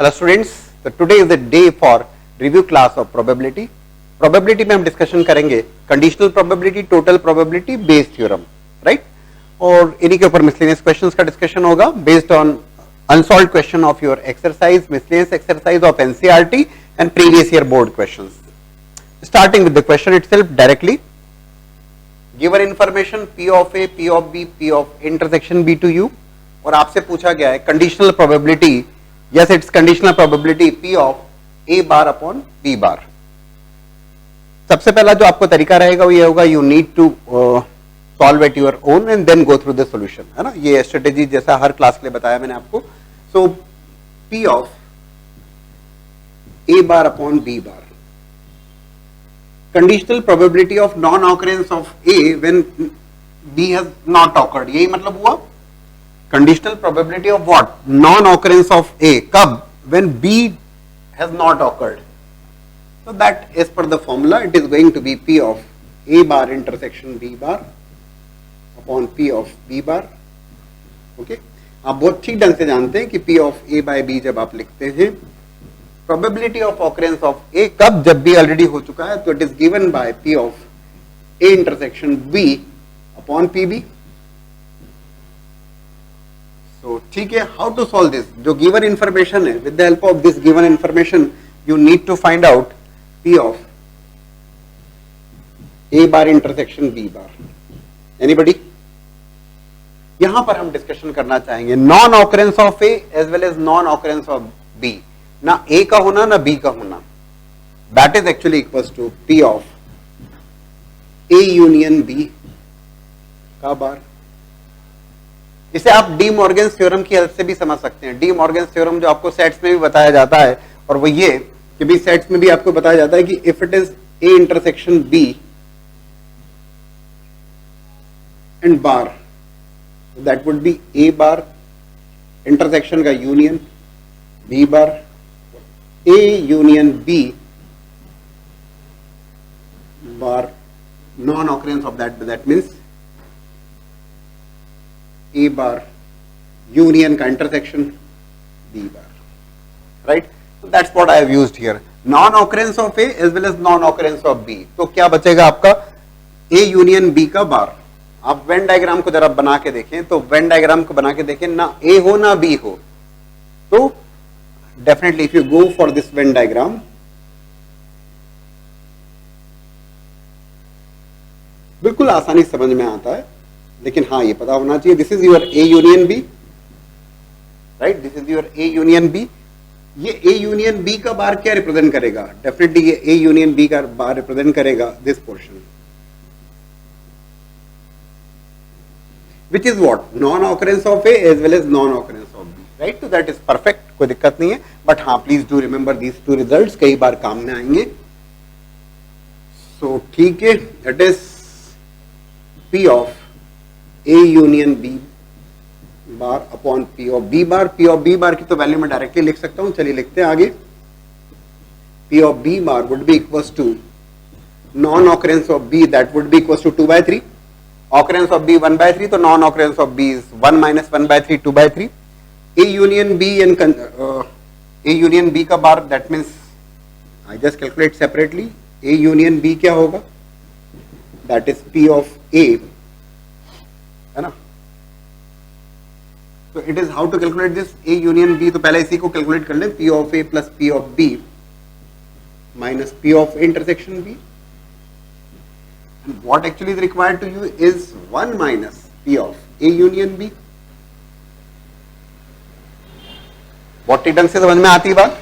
Hello students, so today is the day for review class of probability. Probability में हम discussion करेंगे conditional probability, total probability, Bayes theorem, right. और इन्हीं के ऊपर मिसलेनियस क्वेश्चंस का डिस्कशन होगा based on unsolved question of your exercise, miscellaneous exercise of NCERT and previous year board questions. Starting with the question itself directly, given information P of A, P of B, P of intersection B to U, और आपसे पूछा गया है conditional probability, yes it's conditional probability P of A bar upon B bar। सबसे पहला जो आपको तरीका रहेगा वो ये होगा, you need to solve at your own and then go through the solution, है ना। ये strategy जैसा हर क्लास के लिए बताया मैंने आपको। So P of A bar upon B bar, conditional probability of non-occurrence of A when B has not occurred, यही मतलब हुआ। conditional probability of what? Non-occurrence of A, कब? when B has not occurred। so that as per the formula it is going to be P of A bar intersection B bar upon P of B bar। okay? आप बहुत ठीक ढंग से जानते हैं कि P of A by B जब आप लिखते हैं, probability of occurrence of A कब? जब B ऑलरेडी हो चुका है, तो it is given by P of A intersection B upon PB। so ठीक है, how to solve this? जो given information है, with the help of this given information you need to find out P of A bar intersection B bar। anybody? यहां पर हम discussion करना चाहेंगे non occurrence of A as well as non occurrence of B, ना A का होना ना B का होना, that is actually equals to P of A union B का बार। इसे आप डी मॉर्गन्स थ्योरम की हेल्प से भी समझ सकते हैं। डी मॉर्गन्स थ्योरम जो आपको सेट्स में भी बताया जाता है, और वो ये कि भी सेट्स में भी आपको बताया जाता है कि if it is A intersection B and bar, that would be A bar intersection का union B bar, A union B bar, non occurrence of that means A bar union का intersection B bar, right? so that's what I have used here, non occurrence of A as well as non occurrence of B। तो क्या बचेगा आपका A union B का बार। आप Venn diagram को जरा बना के देखें, तो वेन डायग्राम को बना के देखें, ना A हो ना B हो, तो definitely if you go for this Venn diagram, बिल्कुल आसानी समझ में आता है, लेकिन हाँ ये पता होना चाहिए this is your A union B, right, this is your A union B। ये A यूनियन B का बार क्या रिप्रेजेंट करेगा? डेफिनेटली ये A यूनियन B का बार रिप्रेजेंट करेगा this portion, which is what? Non occurrence of A as well as non occurrence of B, right. तो that is perfect, कोई दिक्कत नहीं है, बट हाँ please do remember these two results, कई बार काम में आएंगे। सो ठीक है, that is P of A union B bar upon P of B bar. P of B bar की तो वैल्यू मैं डायरेक्टली लिख सकता हूं, चलिए लिखते हैं आगे। P of B bar would be equals to non occurrence of B, that would be equals to 2/3, occurrence of B 1/3, तो non occurrence of B is 1 - 1/3, 2/3। A union B and A union B का bar, that means I just calculate separately. A union B क्या होगा? That is P of A, है ना। तो it is how to calculate this A union B, तो पहले इसी को कैलकुलेट कर लें, P of A plus P of B minus P of intersection B। What actually is required to you is 1 minus P of A union B। बहुत ठीक ढंग से समझ में आती बात।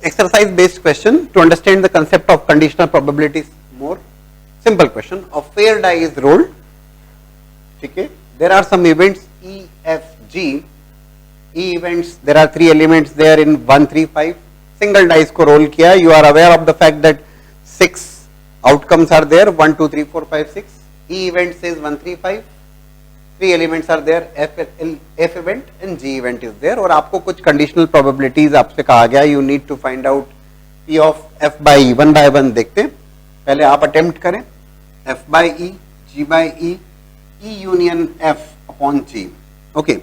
Exercise based question to understand the concept of conditional probabilities more। Simple question, a fair die is rolled, ठीक है, there are some events E, F, G, E events, there are 3 elements there in 1, 3, 5, single dice को roll किया, you are aware of the fact that 6 outcomes are there, 1 2 3 4 5 6, E event says 1 3 5, 3 elements are there, F event and G event is there, और आपको कुछ conditional probabilities आपसे कहा गया, you need to find out P of F by E. 1 by 1 देखते हैं, पहले आप अटेम्प्ट करें, F by E, G by E, E union F upon G. Okay,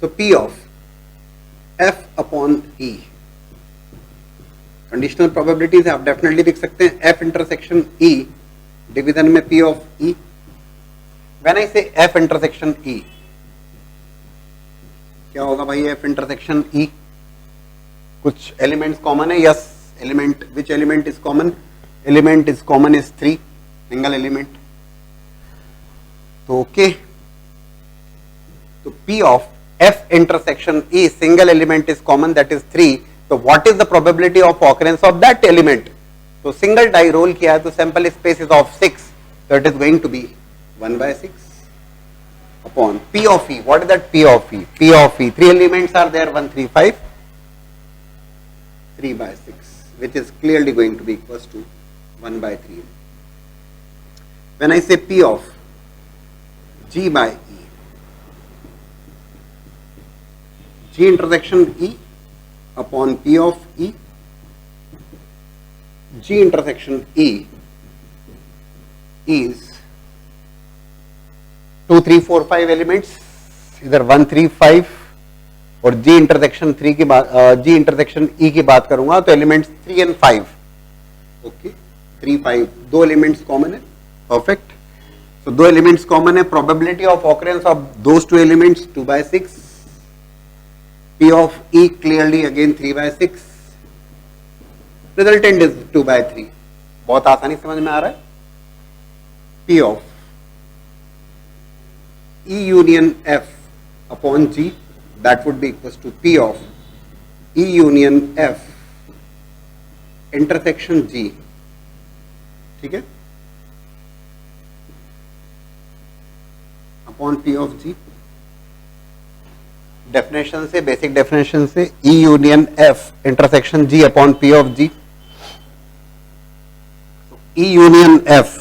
so P of F upon E. Conditional probabilities आप definitely लिख सकते हैं F intersection E division में P of E. When I say F intersection E, क्या होगा भाई? F intersection E, कुछ elements common है. Yes, element, which element is common? Element is common is 3, single element. तो ओके, तो P of F intersection E, single element is common, that is 3. So what is the probability of occurrence of that element? So single die roll किया है तो sample space is of 6, so it is going to be 1 by 6 upon P of E. What is that P of E? P of E, 3 elements are there, 1, 3, 5, 3 by 6, which is clearly going to be equals to 1 by 3. When I say P of G by E, G intersection E upon P of E, G intersection E is 2, 3, 4, 5 elements, इधर 1, 3, 5 और G intersection 3 की बात, G intersection E की बात करूंगा तो elements 3 and 5. Okay, 3, 5 दो elements common है. परफेक्ट. तो दो एलिमेंट्स कॉमन है. Probability of occurrence of those two elements 2 by 6. P of E clearly again 3 by 6. Resultant is 2 by 3. बहुत आसानी समझ में आ रहा है. P of E union F upon G, that would be equals to P of E union F intersection G. ठीक है, upon P of G. Definition से, basic definition से, E union F intersection G upon P of G. E union F,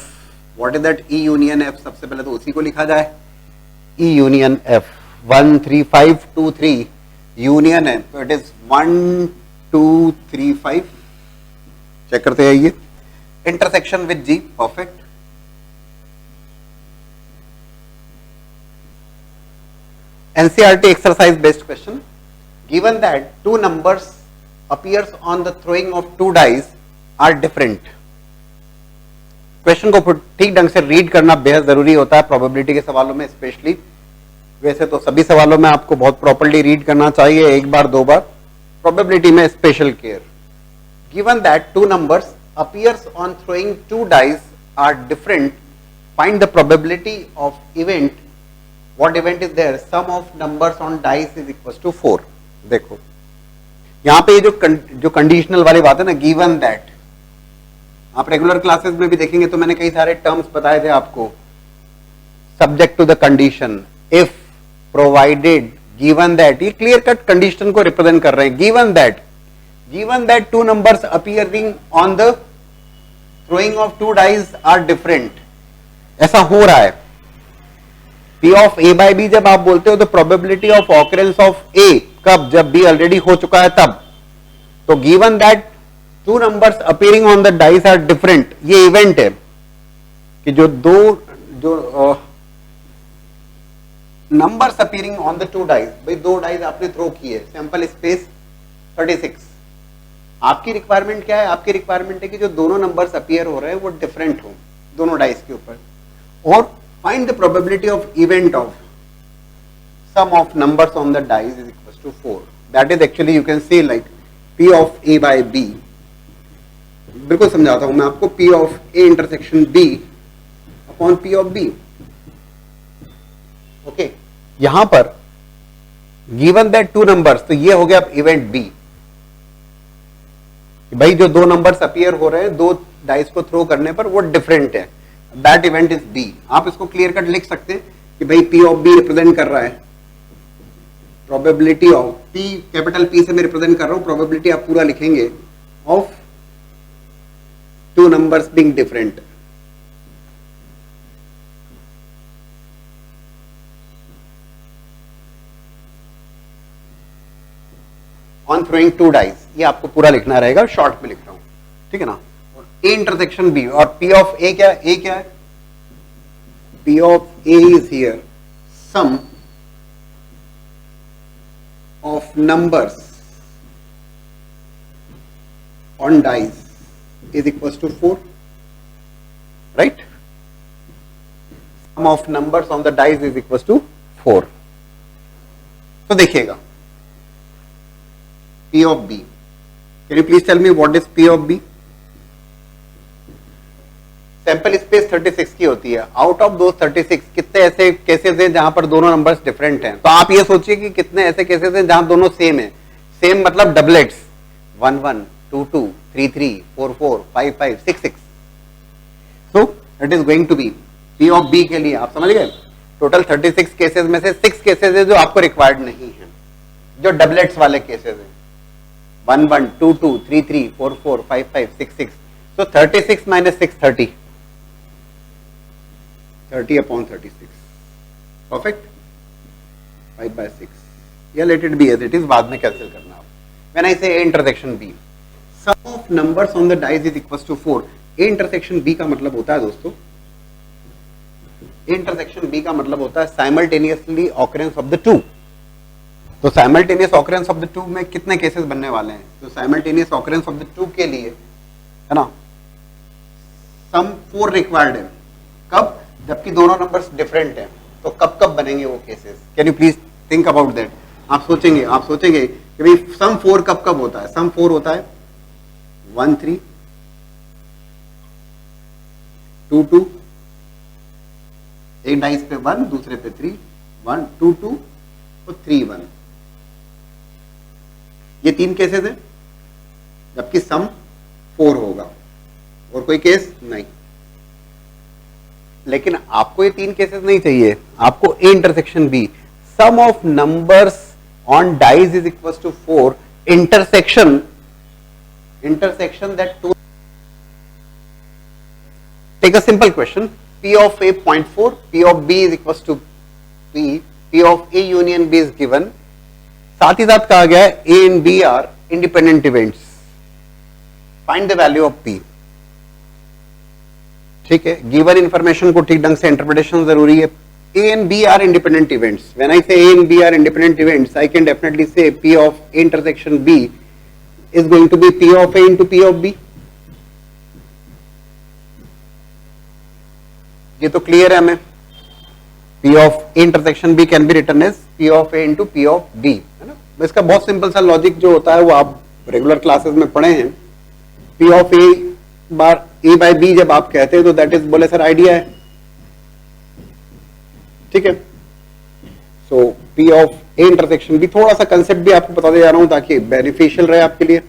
what is that? E union F, सबसे पहले तो उसी को लिखा जाए. E यूनियन F 1, 3, 5, 2, 3 यूनियन है तो इट इज 1, 2, 3, 5. चेक करते आइए. Intersection with G, perfect. NCERT exercise based question. Given that two numbers appears on the throwing of two dice are different. Question को ठीक ढंग से रीड करना बेहद जरूरी होता है प्रोबेबिलिटी के सवालों में स्पेशली. वैसे तो सभी सवालों में आपको बहुत प्रॉपर्ली रीड करना चाहिए, एक बार दो बार. प्रोबेबिलिटी में special care. Given that two numbers appears on throwing two dice are different, find the probability of event. What event is there? Sum of numbers on dice is equals to 4. देखो यहाँ पे ये जो conditional वाली बात है ना, given that, आप रेगुलर क्लासेस में भी देखेंगे तो मैंने कई सारे टर्म्स बताए थे आपको. Subject to the condition, if, provided, given that, ये क्लियर कट कंडीशन को रिप्रेजेंट कर रहे हैं. Given that two numbers appearing on the throwing of two dice are different. ऐसा हो रहा है. P of A by B जब आप बोलते हो तो probability of occurrence of A कब? जब B ऑलरेडी हो चुका है तब. तो given that two numbers appearing on the dice are different, ये इवेंट है कि जो numbers appearing on the two dice, भाई दो डाइस आपने थ्रो किए, सैंपल स्पेस 36. आपकी रिक्वायरमेंट क्या है? आपकी रिक्वायरमेंट है कि जो दोनों नंबर्स अपीयर हो रहे हैं वो डिफरेंट हो दोनों डाइस के ऊपर. और find the probability of event of sum of numbers on the dice is equals to 4. That is actually you can say like P of A by B. बिल्कुल समझाता हूं मैं आपको. P of A intersection B upon P of B. Okay, यहां पर given that two numbers, तो ये हो गया इवेंट B. भाई जो दो नंबर्स अपीयर हो रहे हैं दो डाइस को थ्रो करने पर वो डिफरेंट है. That event is B. आप इसको क्लियर कट लिख सकते हैं कि भाई P ऑफ B रिप्रेजेंट कर रहा है probability of P, capital P से मैं रिप्रेजेंट कर रहा हूं. प्रोबेबिलिटी आप पूरा लिखेंगे of two numbers being different. On throwing two dice, ये आपको पूरा लिखना रहेगा, शॉर्ट में लिख रहा हूं, ठीक है ना. A इंटरसेक्शन B और P ऑफ A क्या है? A क्या है? P of A is here sum of numbers on dice is equals to 4, right? Sum of numbers on the dice is equals to 4. तो देखिएगा P of B. Can you please tell me what is P of B? Sample space 36 की होती है. Out of दो 36 कितने ऐसे cases हैं जहां पर दोनों नंबर्स डिफरेंट हैं? तो आप ये सोचिए कि कितने ऐसे केसेस हैं जहां दोनों सेम है. सेम मतलब doublets 1 1 2 2 3 3 4 4 5 5 6 6. So it is going to be P of B के लिए आप समझ गए. टोटल 36 केसेस में से 6 केसेस है जो आपको रिक्वायर्ड नहीं है, जो डबलेट्स वाले केसेस हैं. 1 1 2 2 3 3 4 4 5 5 6 6. सो 36 minus 6 30. 30 upon 36. Perfect. 5 by 6. Yeah, let it be as it is. बाद में कैंसिल करना आप. When I say A intersection B, sum of numbers on the dice is equals to 4. A intersection B का मतलब होता है दोस्तों, A intersection B का मतलब होता है simultaneously occurrence of the two. तो simultaneous occurrence of the two में कितने केसेस बनने वाले हैं? तो simultaneous occurrence of the two के लिए है ना, sum 4 required है. कब? जबकि दोनों नंबर्स डिफरेंट हैं. तो कब कब बनेंगे वो cases? Can you please think about that. आप सोचेंगे कि भाई सम 4 कब कब होता है? सम 4 होता है 1 3 2 2. एक डाइस पे 1, दूसरे पे 3. 1 2 2 और 3 1. ये 3 केसेस हैं, जबकि सम 4 होगा. और कोई केस नहीं. लेकिन आपको ये 3 केसेस नहीं चाहिए. आपको A intersection B, sum of numbers on dice is equals to 4, intersection that two. Take a simple question. P of A 0.4, P of B is equals to P of A union B is given. साथ ही साथ कहा गया है A and B are independent events. Find the value of P. ठीक है, given information को ठीक ढंग से इंटरप्रिटेशन जरूरी है. A and B are independent events. When I say A and B are independent events, I can definitely say P of A intersection B is going to be P of A into P of B. ये तो clear है हमें. P of A intersection B can be written as P of A into P of B, है ना. इसका बहुत simple सा logic जो होता है वो आप रेगुलर क्लासेस में पढ़े हैं. P of A bar A by B जब आप कहते हैं तो दैट इज, बोले सर आइडिया है. ठीक है. सो P of A intersection B, थोड़ा सा कंसेप्ट भी आपको बताते जा रहा हूं ताकि बेनिफिशियल रहे आपके लिए.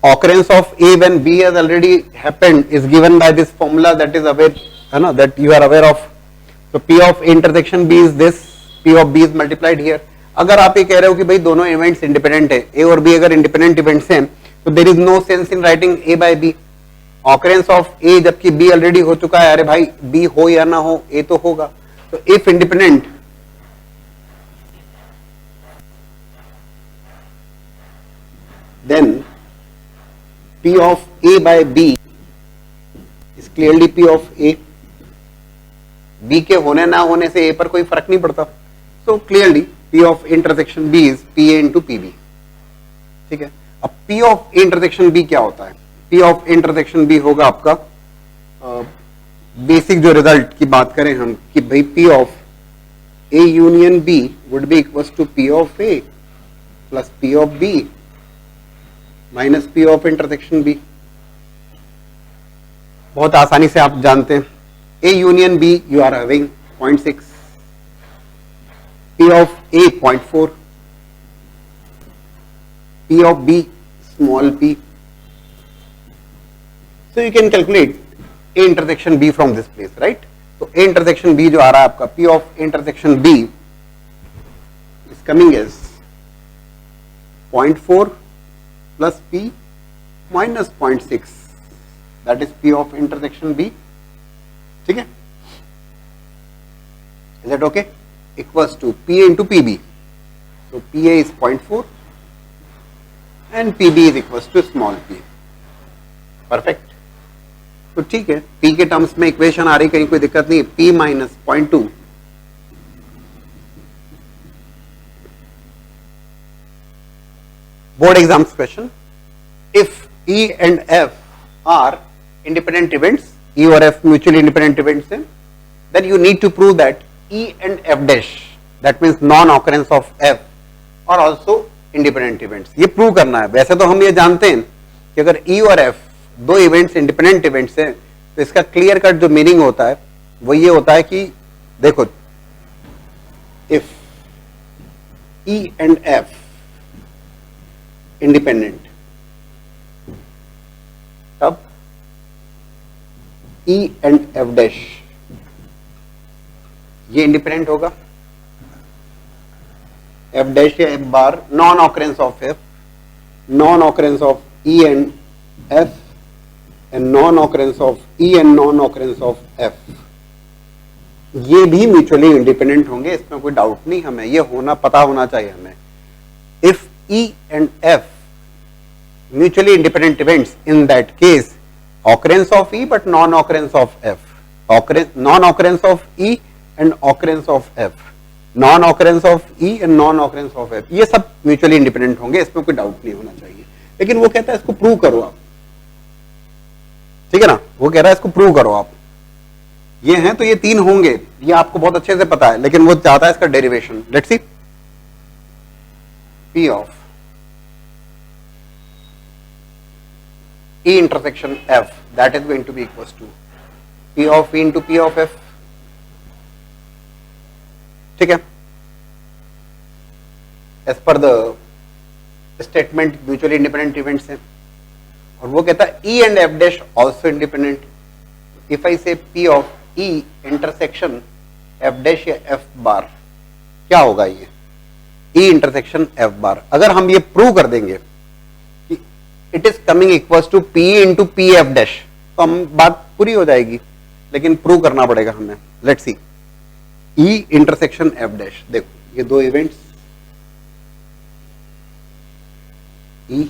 Occurrence of A when B has already happened is given by this formula that is aware, है ना, that you are aware of. So P of A intersection B is this, P of B is multiplied here. अगर आप ये कह रहे हो कि भाई दोनों इवेंट्स इंडिपेंडेंट है, ए और बी अगर इंडिपेंडेंट इवेंट्स हैं, तो there is no sense in writing A by B. Occurrence of A जबकि बी ऑलरेडी हो चुका है. अरे भाई बी हो या ना हो, ए तो होगा. तो if independent, then P of A by B is clearly P of A. B के होने ना होने से ए पर कोई फर्क नहीं पड़ता. So clearly P of intersection B is PA into PB. ठीक है. अब P of intersection B क्या होता है? P of intersection B होगा आपका बेसिक जो रिजल्ट की बात करें हम कि भाई P of A union B would be equals to P of A plus P of B minus P of intersection B. बहुत आसानी से आप जानते हैं. A union B you are having 0.6. P of A 0.4, P of B small p. So you can calculate A intersection B from this place, right? So A intersection B जो आ रहा है आपका, P of intersection B is coming as 0.4 plus P minus 0.6. That is P of intersection B. ठीक है? Is that okay? Equals to PA into PB. So PA is 0.4 and PB is equals to small p. Perfect. तो ठीक है, P के terms में equation आ रही, कहीं कोई दिक्कत नहीं है। P minus 0.2 board exams question, if E and F are independent events, E और F mutually independent events हैं, then you need to prove that E and F dash, that means non-occurrence of F, are also independent events. ये prove करना है। वैसे तो हम ये जानते हैं कि अगर E और F दो इवेंट्स इंडिपेंडेंट इवेंट्स हैं, तो इसका क्लियर कट जो मीनिंग होता है वो ये होता है कि देखो, if E and F independent, तब E and F dash ये इंडिपेंडेंट होगा। F dash या F bar non occurrence of F, non occurrence of E and F, and non occurrence of E and non occurrence of F, ये भी mutually independent होंगे, इसमें कोई doubt नहीं। हमें ये होना पता होना चाहिए हमें। If E and F mutually independent events, in that case occurrence of E but non-occurrence of F, non-occurrence of E and occurrence of F, non-occurrence of E and non-occurrence of F, ये सब mutually independent होंगे, इसमें कोई doubt नहीं होना चाहिए। लेकिन वो कहता है इसको प्रूव करो आप, ठीक है ना, वो कह रहा है इसको प्रूव करो आप। ये हैं तो ये तीन होंगे, ये आपको बहुत अच्छे से पता है, लेकिन वो चाहता है इसका derivation. Let's see, P of E intersection F, that is going to be equals to P of E into P of F, ठीक है। As per the statement mutually independent events हैं, और वो कहता है E and F dash also independent. If I say P of E intersection F dash या F bar, क्या होगा ये E intersection F bar? अगर हम ये प्रूव कर देंगे कि it is coming equals to P into P F dash, तो हम बात पूरी हो जाएगी, लेकिन प्रूव करना पड़ेगा हमें। Let's see, E intersection F dash, देखो ये दो events E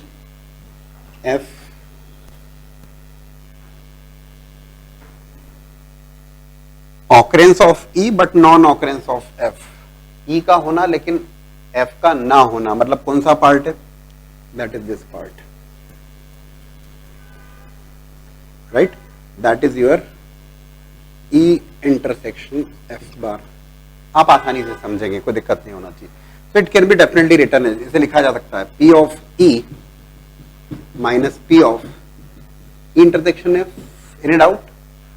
F, occurrence of E but non occurrence of F, E का होना लेकिन F का ना होना, मतलब कौन सा पार्ट है, that is this part, right, that is your E intersection F बार। आप आसानी से समझेंगे, कोई दिक्कत नहीं होना चाहिए। So it can be definitely return, इसे लिखा जा सकता है P of E minus P of E intersection F। Any doubt?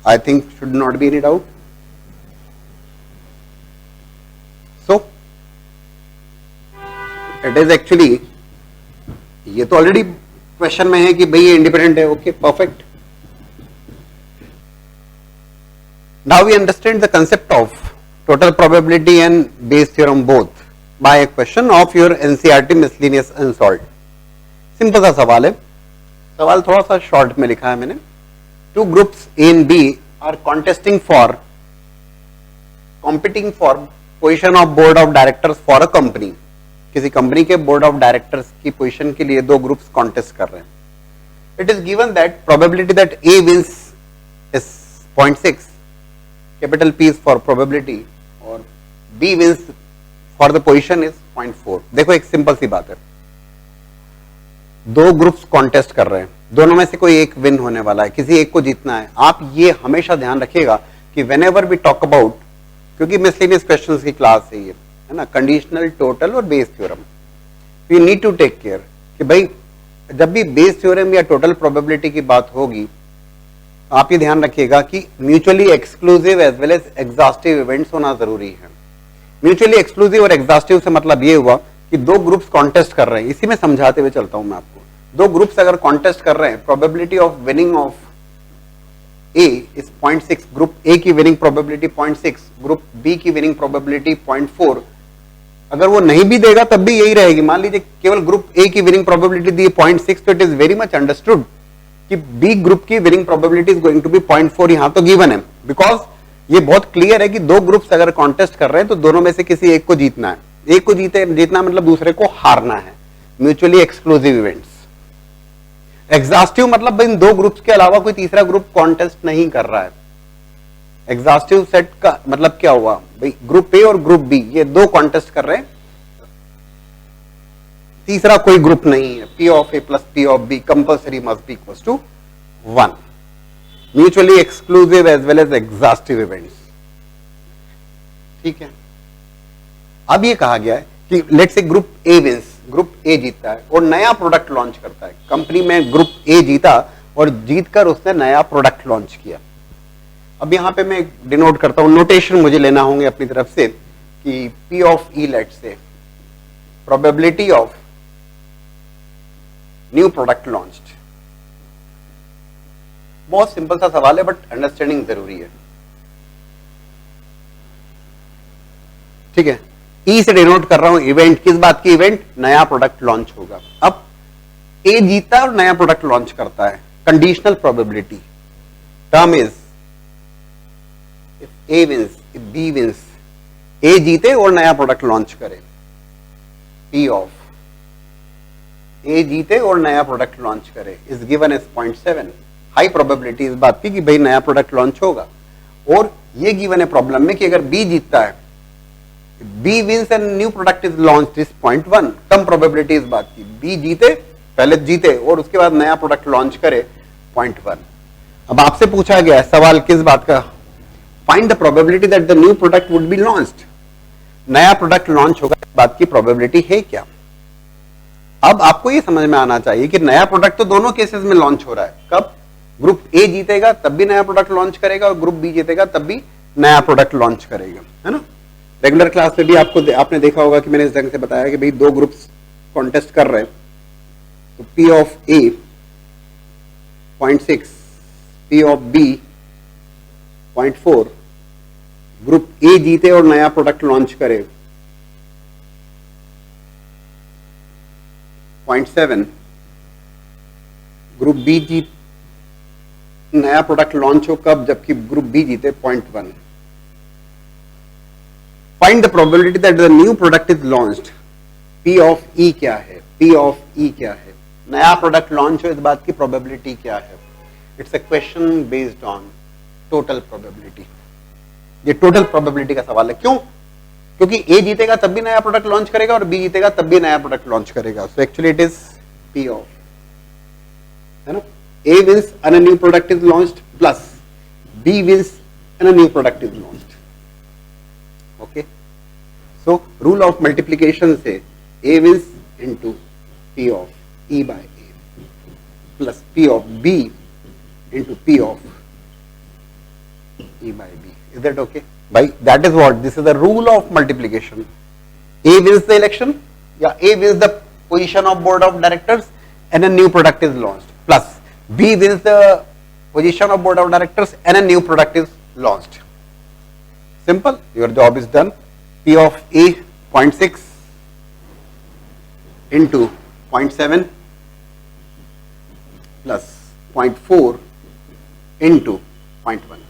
I think should not be any doubt. So it is actually, ये तो ऑलरेडी क्वेश्चन में है कि भाई ये इंडिपेंडेंट है, okay perfect. Now we understand the concept of total probability and Bayes theorem both by a question of your NCERT miscellaneous unsolved. Simple सा सवाल है, सवाल थोड़ा सा शॉर्ट में लिखा है मैंने। Two groups A and B are competing for position of board of directors for a company. किसी कंपनी के बोर्ड ऑफ डायरेक्टर्स की पोजीशन के लिए दो ग्रुप्स कॉन्टेस्ट कर रहे हैं। It is given that probability that A wins is 0.6, capital P is for probability, और B wins for the position is 0.4। देखो एक सिंपल सी बात है, दो ग्रुप्स कॉन्टेस्ट कर रहे हैं, दोनों में से कोई एक विन होने वाला है, किसी एक को जीतना है। आप ये हमेशा ध्यान रखिएगा कि व्हेनेवर वी टॉक अबाउट, क्योंकि मिसलेनियस क्वेश्चंस की क्लास है ये, है ना, कंडीशनल, टोटल और Bayes theorem, you need to take care कि भाई जब भी बेस थ्योरम या टोटल प्रोबेबिलिटी की बात होगी, आप ये ध्यान रखिएगा कि mutually exclusive as well as exhaustive events होना जरूरी है। म्यूचुअली एक्सक्लूसिव और एग्जॉस्टिव से मतलब ये हुआ कि दो ग्रुप्स कॉन्टेस्ट कर रहे हैं, इसी में समझाते हुए चलता हूं मैं आपको। दो ग्रुप्स अगर कॉन्टेस्ट कर रहे हैं, probability of winning of A is 0.6, group A की विनिंग प्रोबेबिलिटी 0.6, ग्रुप बी की विनिंग प्रोबेबिलिटी 0.4। अगर वो नहीं भी देगा तब भी यही रहेगी। मान लीजिए केवल ग्रुप ए की विनिंग प्रोबेबिलिटी दी 0.6, तो it is very much understood कि बी ग्रुप की winning probability is going to be 0.4, यहां तो गिवन है, बिकॉज ये बहुत क्लियर है कि दो ग्रुप्स अगर कॉन्टेस्ट कर रहे हैं तो दोनों में से किसी एक को जीतना है। एक को जीतना मतलब दूसरे को हारना है, म्यूचुअली एक्सक्लूसिव इवेंट्स। एग्जॉस्टिव मतलब इन दो ग्रुप्स के अलावा कोई तीसरा ग्रुप कॉन्टेस्ट नहीं कर रहा है। एग्जॉस्टिव सेट का मतलब क्या हुआ भाई, ग्रुप ए और ग्रुप बी ये दो कॉन्टेस्ट कर रहे हैं, तीसरा कोई ग्रुप नहीं है। P of A plus P of B compulsory must be equal to 1, mutually exclusive as well as exhaustive events. ठीक है, अब ये कहा गया है कि let's say group A wins, group A जीतता है और नया प्रोडक्ट लॉन्च करता है। कंपनी में ग्रुप ए जीता और जीतकर उसने नया प्रोडक्ट लॉन्च किया। अब यहां पे मैं डिनोट करता हूं, नोटेशन मुझे लेना होंगे अपनी तरफ से कि P of E let's say probability of new product launched. बहुत सिंपल सा सवाल है बट अंडरस्टैंडिंग जरूरी है। ठीक है, ई से डिनोट कर रहा हूं इवेंट, किस बात की इवेंट, नया प्रोडक्ट लॉन्च होगा। अब ए जीता और नया प्रोडक्ट लॉन्च करता है, conditional probability term is if A wins, if B wins, A जीते और नया प्रोडक्ट लॉन्च करे, पी ऑफ ए जीते और नया प्रोडक्ट लॉन्च करे is given as 0.7। High probability इस बात की कि भाई नया प्रोडक्ट लॉन्च होगा, और ये गिवन है प्रॉब्लम में कि अगर बी जीतता है, B wins and new product is launched is 0.1। कम प्रोबेबिलिटी इस बात की, बी जीते, पहले जीते और उसके बाद नया प्रोडक्ट लॉन्च करे 0.1। अब आपसे पूछा गया है सवाल किस बात का, find the probability that the new product would be launched. नया प्रोडक्ट लॉन्च होगा इस बात की प्रोबेबिलिटी है क्या। अब आपको ये समझ में आना चाहिए कि नया प्रोडक्ट तो दोनों केसेस में लॉन्च हो रहा है। कब, ग्रुप ए जीतेगा तब भी नया प्रोडक्ट लॉन्च करेगा और ग्रुप बी जीतेगा तब भी नया प्रोडक्ट लॉन्च करेगा, है ना। रेगुलर क्लास में भी आपने देखा होगा कि मैंने इस ढंग से बताया कि भाई दो ग्रुप्स कॉन्टेस्ट कर रहे हैं, तो P of A 0.6, P of B 0.4, group A जीते और नया प्रोडक्ट लॉन्च करे 0.7, ग्रुप बी जीत नया प्रोडक्ट लॉन्च हो कब, जबकि ग्रुप बी जीते 0.1। Find the probability that the new product is launched. P of E क्या है, P ऑफ E क्या है, नया प्रोडक्ट लॉन्च हो इस बात की प्रोबेबिलिटी क्या है। It's a question based on total probability. ये टोटल प्रोबेबिलिटी का सवाल है। क्यों, क्योंकि A जीतेगा तब भी नया प्रोडक्ट लॉन्च करेगा और B जीतेगा तब भी नया प्रोडक्ट लॉन्च करेगा। So actually it is P of, है ना, A wins and a new product is launched plus B wins and a new product is launched. Okay. So rule of multiplication से A wins into P of E by A plus P of B into P of E by B. Is that okay? By that is what, this is the rule of multiplication. A wins the election, A wins the position of board of directors and a new product is launched, plus B wins the position of board of directors and a new product is launched. Simple, your job is done. P of A 0.6 into 0.7 plus 0.4 into 0.1.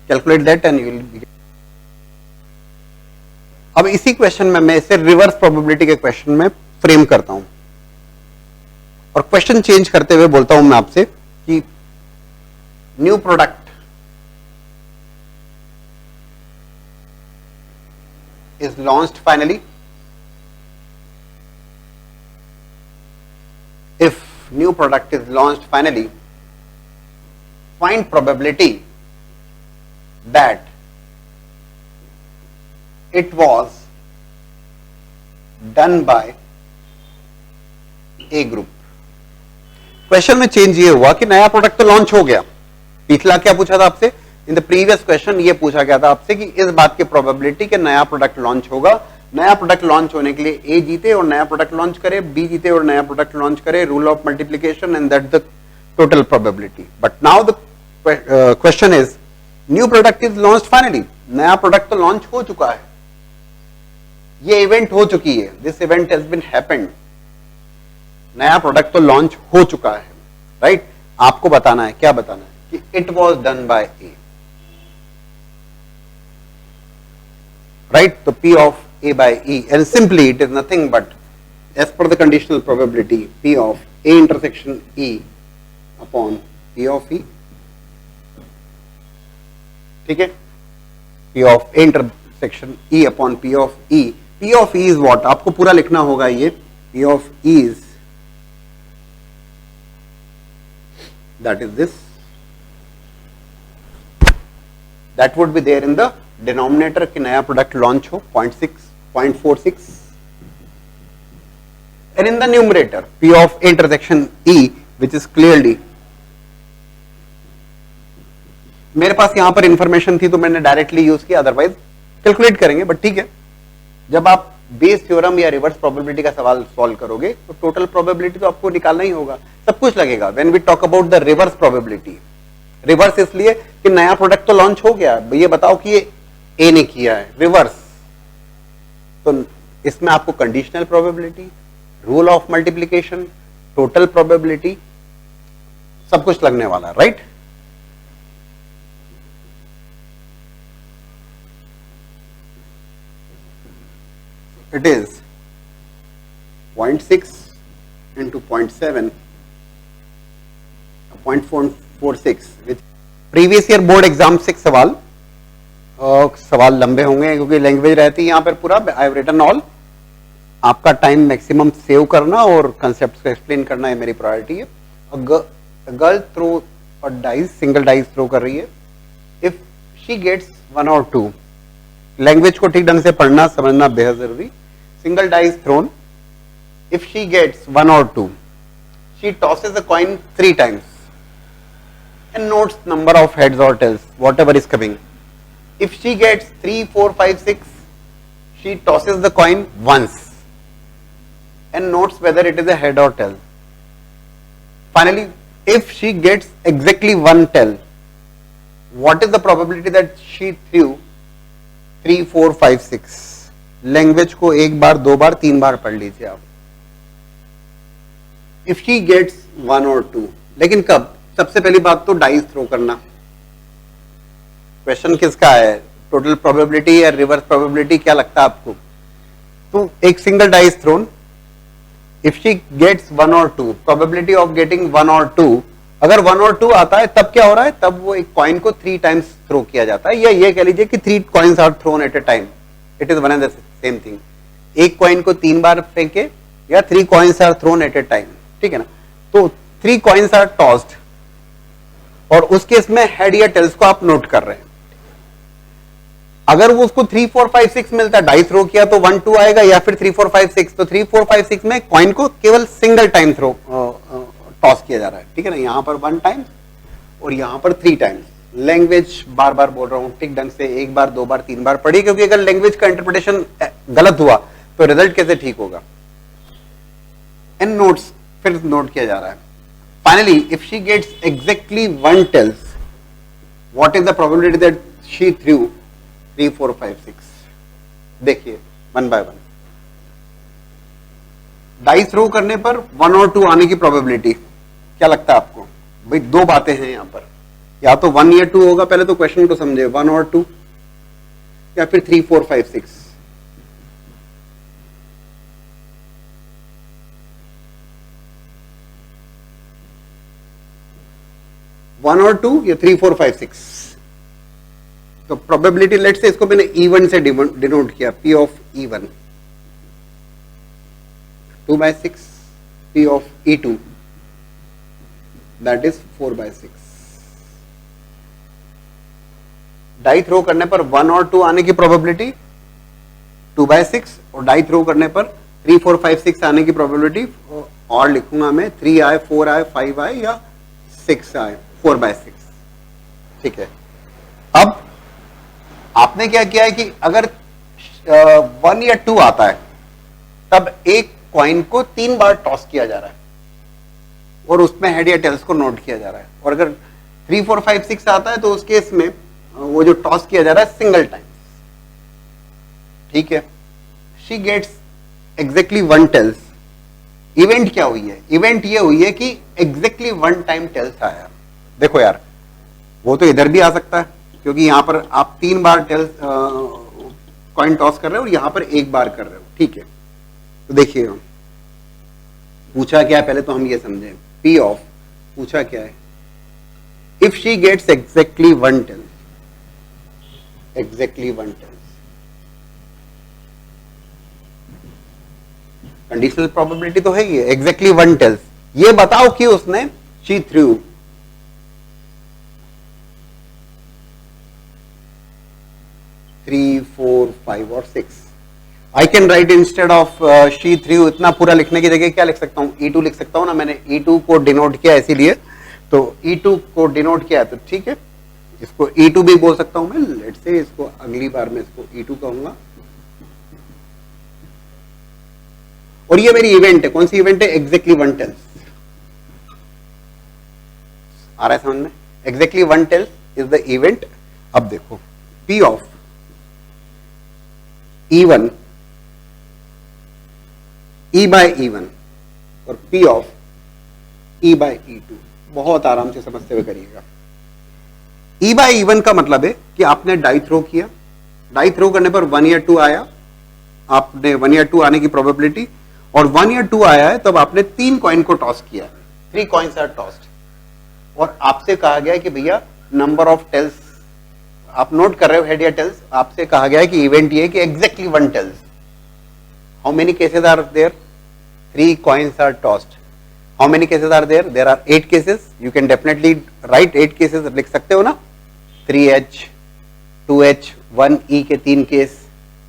Calculate that and you will be. अब इसी question में मैं इसे reverse probability के question में frame करता हूं और क्वेश्चन चेंज करते हुए बोलता हूं मैं आपसे कि new product is launched finally if new product is launched finally find probability that it was done by A group. Question में चेंज ये हुआ कि नया प्रोडक्ट तो लॉन्च हो गया। पिछला क्या पूछा था आपसे, इन द प्रीवियस क्वेश्चन ये पूछा गया था आपसे कि इस बात की प्रोबेबिलिटी कि नया प्रोडक्ट लॉन्च होगा। नया प्रोडक्ट लॉन्च होने के लिए ए जीते और नया प्रोडक्ट लॉन्च करे, बी जीते और नया प्रोडक्ट लॉन्च करे, rule of multiplication and that the total probability. But now the question is new product is launched finally, नया प्रोडक्ट तो लॉन्च हो चुका है, ये इवेंट हो चुकी है, this event has been happened, नया प्रोडक्ट तो लॉन्च हो चुका है, राइट। आपको बताना है, क्या बताना है कि it was done by A, right. तो P of A by E and simply it is nothing but as per the conditional probability P of A intersection E upon P of E, ठीक है, P of A intersection E upon P of E. P of E is what? आपको पूरा लिखना होगा ये. P of E is, that is this, that would be there in the denominator कि नया product launch हो 0.46, and in the numerator P of A intersection E which is clearly, मेरे पास यहां पर इंफॉर्मेशन थी तो मैंने डायरेक्टली यूज किया, अदरवाइज कैलकुलेट करेंगे, बट ठीक है. जब आप बेस थ्योरम या रिवर्स प्रोबेबिलिटी का सवाल सॉल्व करोगे तो टोटल प्रोबेबिलिटी तो आपको निकालना ही होगा, सब कुछ लगेगा. When we talk about the reverse probability, reverse इसलिए कि नया प्रोडक्ट तो लॉन्च हो गया, ये बताओ कि ये ए ने किया है, रिवर्स. तो इसमें आपको conditional probability, rule of multiplication, total probability, सब कुछ लगने वाला, right? It is 0.6 into 0.7, 0.446. With previous year board exam 6 सवाल, सवाल लंबे होंगे क्योंकि लैंग्वेज रहती है यहाँ पर पूरा. I have written all. आपका टाइम मैक्सिमम सेव करना और कंसेप्ट को एक्सप्लेन करना है मेरी प्रायोरिटी है. गर्ल थ्रो और डाइस, सिंगल डाइस थ्रो कर रही है. If she gets 1 or 2, language को ठीक ढंग से पढ़ना समझना बेहद जरूरी. Single dice thrown, if she gets 1 or 2, she tosses a coin 3 times and notes number of heads or tails, whatever is coming. If she gets 3, 4, 5, 6, she tosses the coin once and notes whether it is a head or tail. Finally, if she gets exactly 1 tail, what is the probability that she threw 3, 4, 5, 6? Language को 1 बार 2 बार 3 बार पढ़ लीजिए आप. If she gets 1 or 2, लेकिन कब? सबसे पहली बात तो डाइस थ्रो करना. क्वेश्चन किसका है? टोटल प्रोबेबिलिटी या रिवर्स प्रोबेबिलिटी, क्या लगता है आपको? तो एक single dice thrown, if she gets 1 or 2, probability of getting 1 or 2, अगर 1 or 2 आता है तब क्या हो रहा है? तब वो एक कॉइन को 3 times थ्रो किया जाता है, या ये कह लीजिए कि 3 coins are thrown at a time. It is one and the same thing. एक कॉइन को 3 बार फेंके या 3 coins are thrown at a time, ठीक है ना? तो 3 coins आर टॉस्ड और उस केस में हेड या टेल्स को आप नोट कर रहे हैं. अगर वो उसको 3, 4, 5, 6 मिलता है, डाइस थ्रो किया तो 1, 2 आएगा, या फिर 3, 4, 5, 6, तो 3, 4, 5, 6 में कॉइन को केवल सिंगल टाइम थ्रो टॉस किया जा रहा है, ठीक है ना? यहां पर 1 time और यहां पर 3 times. लैंग्वेज बार बार बोल रहा हूं, ठीक ढंग से 1 बार 2 बार 3 बार पढ़ी, क्योंकि अगर लैंग्वेज का इंटरप्रिटेशन गलत हुआ तो रिजल्ट कैसे ठीक होगा. एंड नोट्स फिर नोट किया जा रहा है. Finally if she gets exactly 1 tails, what is the probability that she threw 3, 4, 5, 6? देखिए 1 by 1. डाइस थ्रो करने पर 1 or 2 आने की प्रोबेबिलिटी क्या लगता है आपको? भाई 2 बातें हैं यहां पर, या तो 1 या 2 होगा. पहले तो क्वेश्चन को समझे, 1 or 2, या फिर 3, 4, 5, 6. वन और 2 या 3, 4, 5, 6. तो प्रोबेबिलिटी लेट्स से इसको मैंने E1 से डिनोट किया, P of E1, 2 by 6, P of E2, that is 4 by 6. Die throw करने पर 1 और 2 आने की प्रोबेबिलिटी 2 by 6, और डाई थ्रो करने पर 3, 4, 5, 6 आने की प्रोबेबिलिटी, और लिखूंगा मैं 3 आए, 4 आए, 5 आए या 6 आए, 4 by 6. ठीक है. अब आपने क्या किया है कि अगर 1 या 2 आता है तब एक कॉइन को 3 बार टॉस किया जा रहा है और उसमें हेड या टेल्स को नोट किया जा रहा है. और अगर 3, 4, 5, 6 आता है तो उस केस में वो जो टॉस किया जा रहा है सिंगल टाइम. ठीक है. She gets exactly 1 tails. Event क्या हुई है? इवेंट ये हुई है कि एग्जैक्टली 1 टाइम टेल्स आया. देखो यार, वो तो इधर भी आ सकता है क्योंकि यहां पर आप 3 बार टेल्स कॉइन टॉस कर रहे हो और यहां पर 1 बार कर रहे हो. ठीक है. तो देखिए पूछा क्या है पहले तो हम ये समझें, P ऑफ पूछा क्या है, if she gets exactly 1 tails, exactly 1 tails, conditional probability तो है ही, एग्जैक्टली 1 टेल्स, ये बताओ कि उसने शी थ्रू 3, 4, 5 और 6. आई can right instead of she threw, इतना पूरा लिखने की जगह क्या लिख सकता हूं, E2 लिख सकता हूं ना, मैंने E2 को डिनोट किया इसीलिए, तो E2 को डिनोट किया तो ठीक है, इसको E2 भी बोल सकता हूं मैं, लेट्स से इसको अगली बार मैं इसको E2 कहूंगा। और ये मेरी इवेंट है, कौन सी इवेंट है, एग्जैक्टली 1 टेल्स, आ रहा है समझ में, exactly 1 tails is the event. अब देखो P of E1 E bye E1 और P of E bye E2, बहुत आराम से समझते हुए करिएगा। E बाय E1 का मतलब है कि आपने डाई थ्रो किया, डाई थ्रो करने पर 1 या 2 आया, आपने 1 या 2 आने की प्रोबेबिलिटी, और 1 या 2 आया है तब आपने 3 कॉइन को टॉस किया, 3 कॉइन्स आर टॉस्ड, और आपसे कहा गया है कि भैया नंबर ऑफ टेल्स, आप नोट कर रहे हो हेड या टेल्स, आपसे कहा गया है कि इवेंट ये है कि exactly 1 tails, how many cases are there, 3 coins are tossed, how many cases are there, there are 8 cases, you can definitely write 8 cases, लिख सकते हो ना, 3H 2H 1E के 3 केस,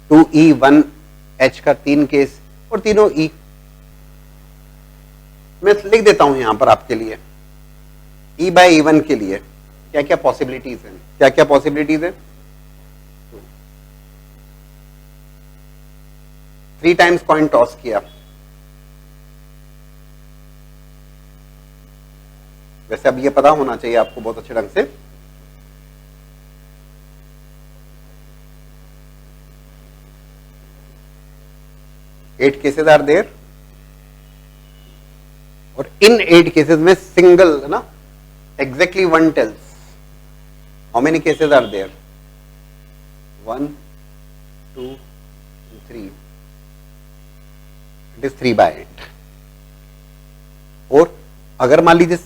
2E 1H का 3 केस, और तीनों E, मैं लिख देता हूं यहां पर आपके लिए, E बाय E1 के लिए क्या क्या पॉसिबिलिटीज हैं, क्या क्या पॉसिबिलिटीज है, 3 टाइम्स कॉइन टॉस किया, वैसे अब ये पता होना चाहिए आपको बहुत अच्छे ढंग से, एट केसेस आर देयर, और इन 8 केसेस में सिंगल ना exactly 1 tails, how many cases are there, 1, 2, 3, it is 3 by 8, और अगर मान लीजिए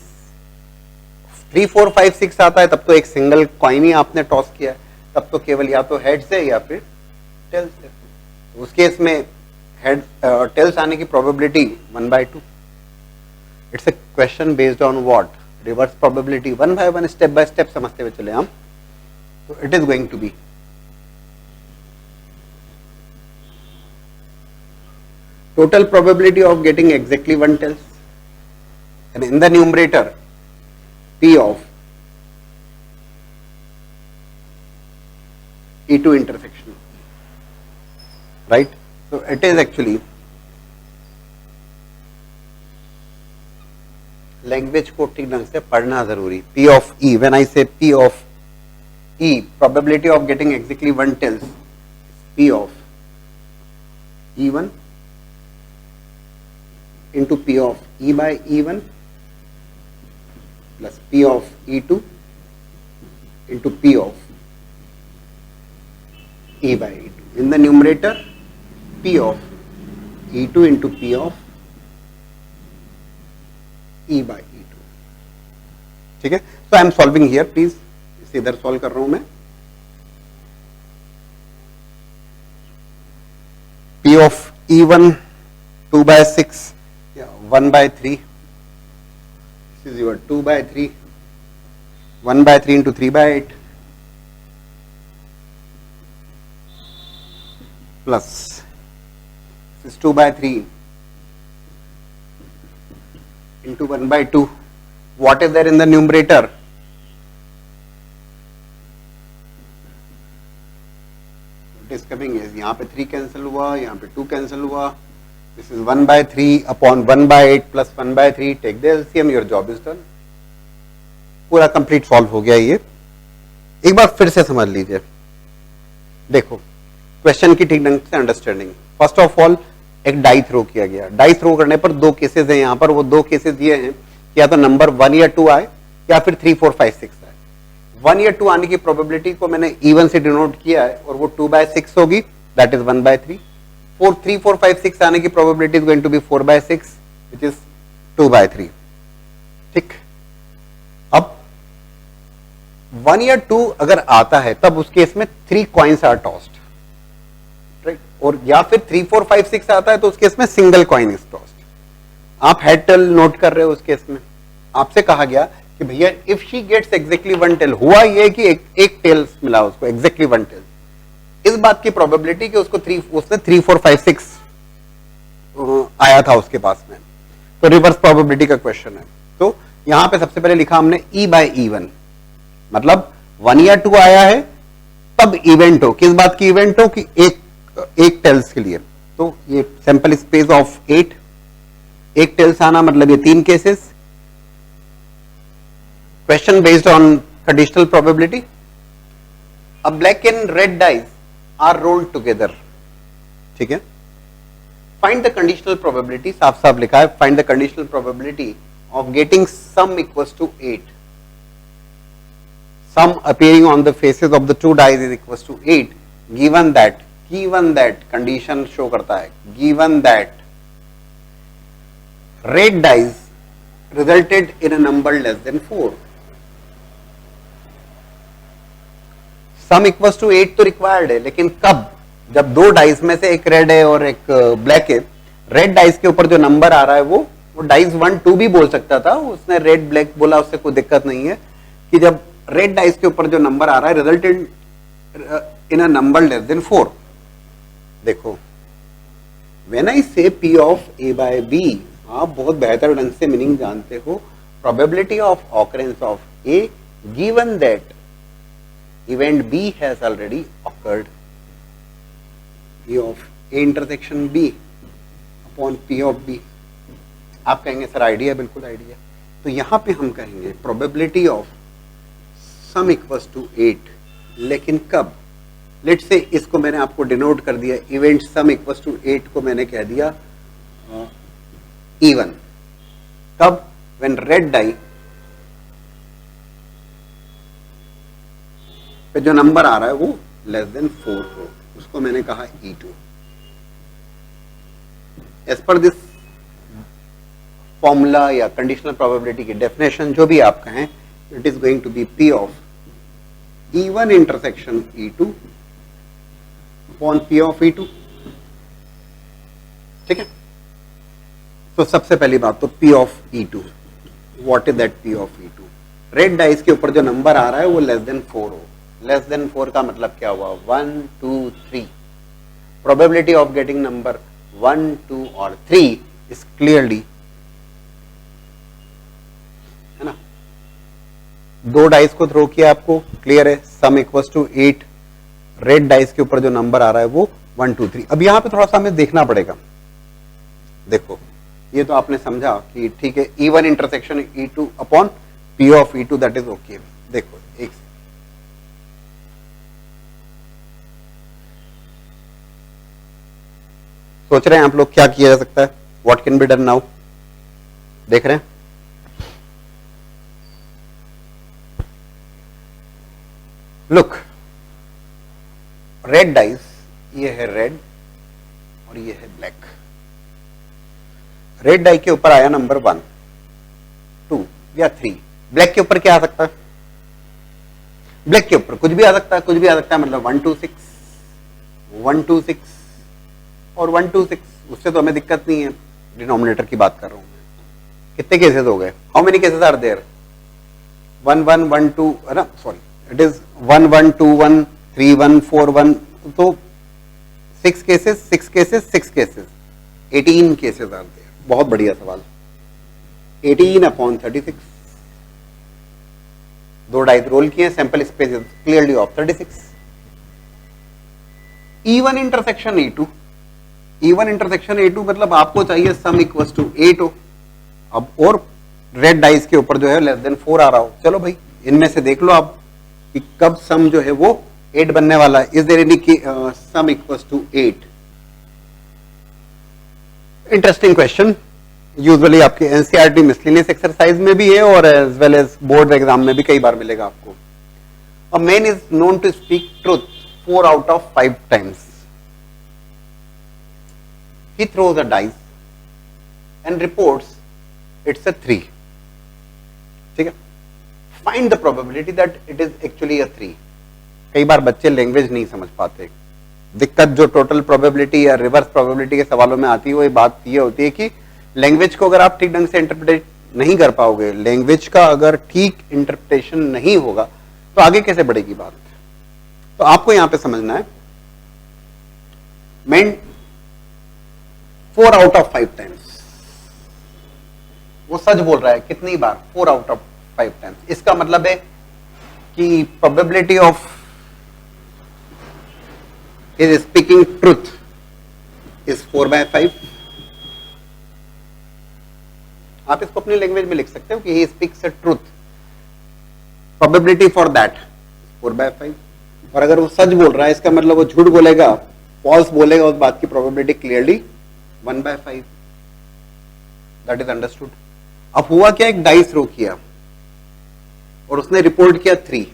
3, 4, 5, 6 आता है तब तो एक सिंगल कॉइन ही आपने टॉस किया है, तब तो केवल या तो हेड से या फिर टेल्स से, उस केस में हेड टेल्स आने की probability 1/2, it's a question based on what, reverse probability, 1 by 1 step by step समझते हुए चले हम, तो it is going to be total probability of getting exactly 1 tells, and in the numerator P of E2 intersection, right, so it is actually language को ठीक ढंग से पढ़ना जरूरी, P of E, when I say P of E, probability of getting exactly 1 tells, P of E1 into P of E by E1 plus P of E2 into P of E by E2. In the numerator, P of E2 into P of E by E2. ठीक है, so I am solving here, please इसे इधर solve कर रहा हूं मैं, P of E1 2 by 6, 1 by 3, this is your 2 by 3, 1 by 3 into 3 by 8 plus this is 2 by 3 into 1 by 2. What is there in the numerator? It is coming is यहाँ पे 3 cancel हुआ, यहाँ पे 2 कैंसिल हुआ, this is 1 by 3 upon 1 by 8 plus 1 by 3, take the LCM, your job is done. पूरा complete solve हो गया ये, एक बार फिर से समझ लीजिए, देखो क्वेश्चन की ठीक ढंग से अंडरस्टैंडिंग, फर्स्ट ऑफ ऑल एक डाई थ्रो किया गया, डाई थ्रो करने पर 2 केसेस हैं यहाँ पर, वो 2 केसेस ये हैं कि या तो नंबर 1 या 2 आए या फिर 3, 4, 5, 6 आए, 1 या 2 आने की प्रोबेबिलिटी को मैंने E1 से डिनोट किया है और वो 2 by 6 होगी, दैट इज 1 by 3, 3, 4, 5, 6 आने की probability is going to be 4 by 6, which is 2/3। ठीक, अब 1 या 2 अगर आता है तब उस केस में 3 कॉइन्स आर टॉस्ड, राइट, और या फिर 3 4 5 6 आता है तो उस केस में सिंगल कॉइन इज टॉस्ड। आप हेड टेल नोट कर रहे हो, उस केस में आपसे कहा गया कि भैया if she gets exactly 1 tail, हुआ ये कि एक टेल्स मिला उसको, एग्जैक्टली 1 टेल, इस बात की प्रोबेबिलिटी कि उसने 3 4 5 6 आया था उसके पास में, तो रिवर्स प्रोबेबिलिटी का क्वेश्चन है। तो यहां पे सबसे पहले लिखा हमने E/E1, मतलब 1 या 2 आया है तब इवेंट हो, किस बात की इवेंट हो कि एक टेल्स के लिए, तो ये सैंपल स्पेस ऑफ 8, एक टेल्स आना मतलब ये 3 cases. Question based on conditional probability. A black and red dice are rolled together, ठीक है, फाइंड द कंडीशनल प्रोबेबिलिटी, साफ साफ लिखा है find the conditional probability of getting sum equals to 8, sum appearing on the faces of the two dice is equals to 8 given that condition show करता है, given that red dice resulted in a number less than 4, sum equals to 8 तो required है, लेकिन कब, जब 2 dice में से एक रेड है और एक ब्लैक है, रेड डाइस के ऊपर जो नंबर आ रहा है वो डाइस 1 2 भी बोल सकता था, उसने रेड ब्लैक बोला, उससे कोई दिक्कत नहीं है कि जब रेड डाइस के ऊपर जो नंबर आ रहा है resulted in a number less than 4। देखो व्हेन आई से P ऑफ A/B, आप बहुत बेहतर ढंग से मीनिंग जानते हो, probability of occurrence of A given that event B has already awkward, P of A intersection B upon P of B। आप कहेंगे सर आइडिया, बिल्कुल आइडिया, तो यहां पे हम कहेंगे probability of sum equals to 8, लेकिन कब, लेट से इसको मैंने आपको डिनोट कर दिया, इवेंट सम इक्वल्स टू 8 को मैंने कह दिया E1, तब व्हेन रेड डाई पे जो नंबर आ रहा है वो लेस देन 4 हो, उसको मैंने कहा E2। एज पर दिस फॉर्मूला या कंडीशनल प्रोबेबिलिटी की डेफिनेशन जो भी आप कहें, it is going to be P of E1 intersection E2 upon P of E2, ठीक है। तो सबसे पहली बात तो P of E2, what is that P of E2, red dice के ऊपर जो नंबर आ रहा है वो लेस देन 4 हो, लेस देन 4 का मतलब क्या हुआ, 1 2 3, प्रोबेबिलिटी ऑफ गेटिंग नंबर 1 2 और 3 इज क्लियरली, है ना, 2 डाइस को थ्रो किया आपको, क्लियर है, sum equals to 8, red dice के ऊपर जो नंबर आ रहा है वो 1 2 3। अब यहां पे थोड़ा सा हमें देखना पड़ेगा, देखो ये तो आपने समझा कि ठीक है E1 intersection E2 upon P of E2 that is okay. देखो एक सोच रहे हैं आप लोग क्या किया जा सकता है, what can be done now, देख रहे हैं, लुक रेड डाइस, ये है रेड और ये है ब्लैक, रेड डाई के ऊपर आया नंबर 1 2 या 3, ब्लैक के ऊपर क्या आ सकता है, ब्लैक के ऊपर कुछ भी आ सकता है, कुछ भी आ सकता है, मतलब 1 2 6 1 2 6 और 1 2 6, उससे तो हमें दिक्कत नहीं है, डिनोमिनेटर की बात कर रहा हूं मैं। कितने केसेस हो गए, how many cases are there, 1 1 1 2, है ना, सॉरी इट इज 1 1 2 1 3 1 4 1, तो 6 cases 6 cases 6 cases 18 cases are there. बहुत बढ़िया सवाल, 18 अपॉन 36, 2 डाइस रोल किए, sample space is clearly of 36। E1 intersection E2, E1 intersection E2 मतलब आपको चाहिए सम इक्वल्स टू 8 हो, अब और रेड डाइस के ऊपर जो है लेस देन 4 आ रहा हो, चलो भाई इनमें से देख लो आप कि कब सम जो है वो 8 बनने वाला है, is there any sum equals to 8। Interesting question, usually आपके एनसीईआरटी मिसलेनियस एक्सरसाइज में भी है और as well as board exam में भी कई बार मिलेगा आपको। A man is known to speak truth 4 out of 5 times. He throws a dice and reports it's a 3. ठीक है, find the probability that it is actually a 3. कई बार बच्चे लैंग्वेज नहीं समझ पाते. दिक्कत जो टोटल प्रोबेबिलिटी या रिवर्स प्रोबेबिलिटी के सवालों में आती है वो बात ये होती है कि लैंग्वेज को अगर आप ठीक ढंग से इंटरप्रेट नहीं कर पाओगे, लैंग्वेज का अगर ठीक इंटरप्रिटेशन नहीं होगा तो आगे कैसे बढ़ेगी बात. तो आपको यहां पे समझना है मेन 4 आउट ऑफ 5 टाइम्स वो सच बोल रहा है. कितनी बार? 4 आउट ऑफ 5 टाइम्स. इसका मतलब है कि probability of is speaking truth is 4/5. आप इसको अपनी लैंग्वेज में लिख सकते हो कि he speaks a truth. Probability for that 4/5. और अगर वो सच बोल रहा है इसका मतलब वो झूठ बोलेगा, फॉल्स बोलेगा, उस बात की probability clearly 1/5. That is understood. अब हुआ क्या, एक डाइस थ्रो किया और उसने रिपोर्ट किया 3.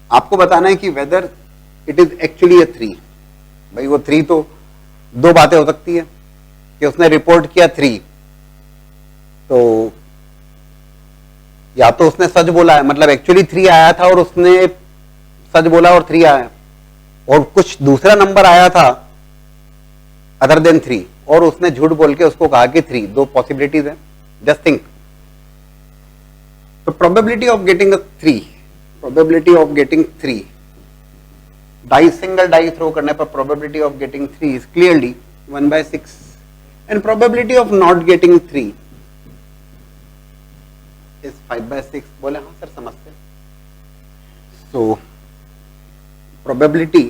आपको बताना है कि वेदर इट इज एक्चुअली अ 3. भाई वो 3 तो दो बातें हो सकती है कि उसने रिपोर्ट किया 3, तो या तो उसने सच बोला है, मतलब एक्चुअली 3 आया था और उसने सच बोला और 3 आया, और कुछ दूसरा नंबर आया था अदर देन 3 और उसने झूठ बोल के उसको कहा कि 3. दो पॉसिबिलिटीज है. Just think. तो probability of getting a 3, probability of getting 3, die single die throw करने पर probability of getting 3 is clearly 1/6 and probability of not getting 3 is 5/6. बोले हाँ सर समझते. So probability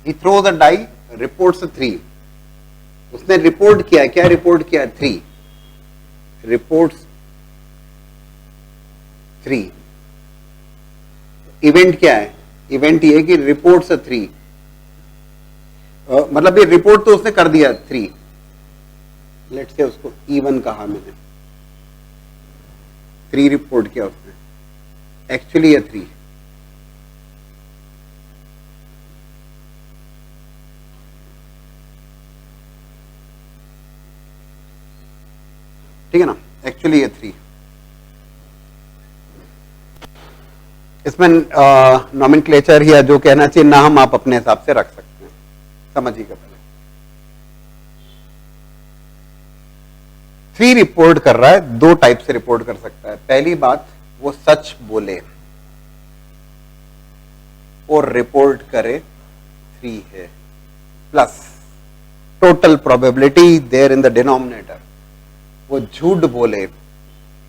he throws a die, reports 3. उसने report किया, क्या report किया? 3. Reports 3. Event क्या है? इवेंट ये कि रिपोर्ट्स 3, मतलब ये रिपोर्ट तो उसने कर दिया 3. लेट्स से उसको E1 कहा मैंने. 3 रिपोर्ट किया उसने, एक्चुअली ये 3. ठीक है ना, एक्चुअली ये 3. इसमें नॉमेनक्लेचर या जो कहना चाहिए नाम आप अपने हिसाब से रख सकते हैं. समझिएगा. पहले 3 रिपोर्ट कर रहा है, 2 टाइप से रिपोर्ट कर सकता है. पहली बात, वो सच बोले और रिपोर्ट करे 3 है, plus total probability there in the denominator. वो झूठ बोले